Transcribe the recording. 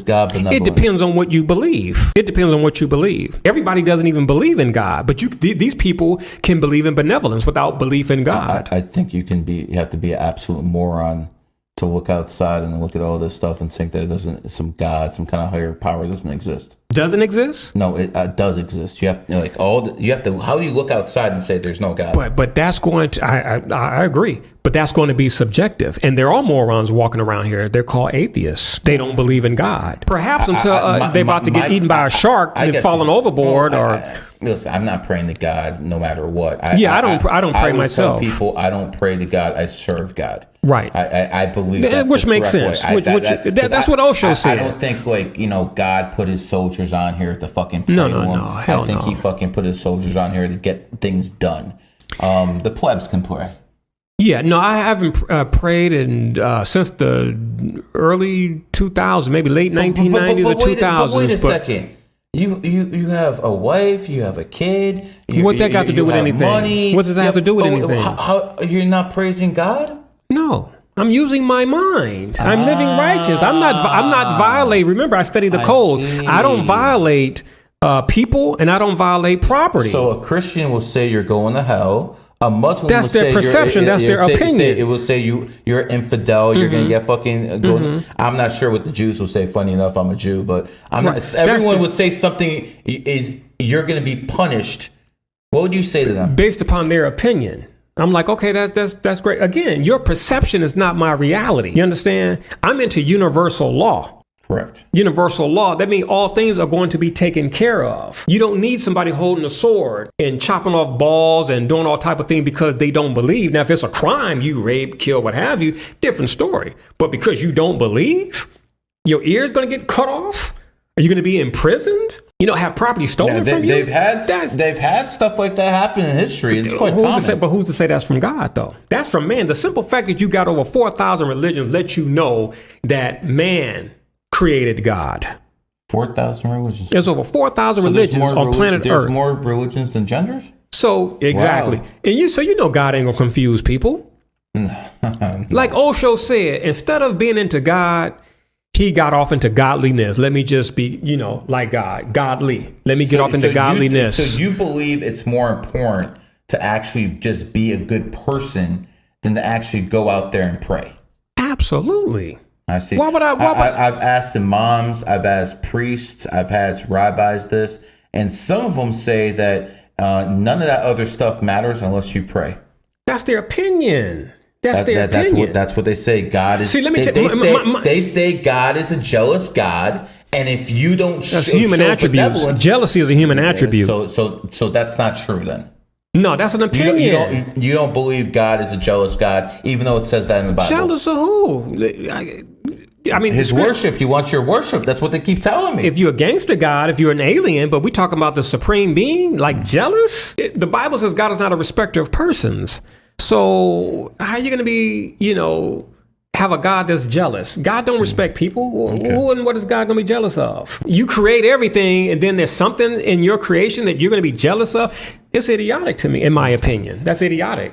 God benevolent? It depends on what you believe. It depends on what you believe. Everybody doesn't even believe in God, but these people can believe in benevolence without belief in God. I think you have to be an absolute moron to look outside and look at all this stuff and think that some God, some kind of higher power doesn't exist. Doesn't exist? No, it does exist. You have how do you look outside and say there's no God? But that's going to, I agree, but that's going to be subjective. And there are morons walking around here. They're called atheists. They don't believe in God. Perhaps until they're about to get eaten by a shark and falling overboard listen, I'm not praying to God no matter what. I don't pray myself. Tell people I don't pray to God. I serve God. Right. I believe that's which the makes correct sense. way. That's what Osho said. I don't think God put his soldiers on here to fucking pray to him. Hell I think he fucking put his soldiers on here to get things done. The plebs can pray. Yeah, no, I haven't prayed since the early 2000s, maybe late 1990s or 2000s. But wait a second. You have a wife, you have a kid. What that got to do with anything? Money, what does that have to do with anything? How you're not praising God? No, I'm using my mind. I'm living righteous. I'm not violating. Remember, I studied the code. I don't violate people, and I don't violate property. So a Christian will say you're going to hell. A Muslim that's their perception. That's their opinion. It will say you're an infidel. You're gonna get fucking. I'm not sure what the Jews will say. Funny enough, I'm a Jew, but I'm not. Everyone would say something is you're gonna be punished. What would you say to them? Based upon their opinion. I'm like, okay, that's great. Again, your perception is not my reality. You understand? I'm into universal law. Correct. Universal law. That means all things are going to be taken care of. You don't need somebody holding a sword and chopping off balls and doing all type of things because they don't believe. Now, if it's a crime, you rape, kill, what have you, different story. But because you don't believe, your ear's going to get cut off? Are you going to be imprisoned? Have property stolen from you? They've had stuff like that happen in history. It's quite common. But who's to say that's from God, though? That's from man. The simple fact that you got over 4,000 religions lets you know that man created God. 4,000 religions. There's over 4,000 religions on planet Earth. There's more religions than genders? So, exactly. Wow. And you know God ain't gonna confuse people. Like Osho said, instead of being into God, he got off into godliness. Let me just be, like God, godly. Let me get off into godliness. So you believe it's more important to actually just be a good person than to actually go out there and pray? Absolutely. I see. Why would I? I've asked imams, I've asked priests, I've asked rabbis this, and some of them say that none of that other stuff matters unless you pray. That's their opinion. That's what they say. God is. See, let me they say God is a jealous God, and if you don't, that's human attributes. Jealousy is a human attribute. So that's not true then. No, that's an opinion. You don't believe God is a jealous God, even though it says that in the Bible. Jealous of who? I mean, his worship. He wants your worship. That's what they keep telling me. If you're a gangster God, if you're an alien, but we're talking about the supreme being, like jealous. The Bible says God is not a respecter of persons. So how are you going to be, have a God that's jealous? God don't respect people. Okay. Who and what is God going to be jealous of? You create everything, and then there's something in your creation that you're going to be jealous of. It's idiotic to me, in my opinion. That's idiotic.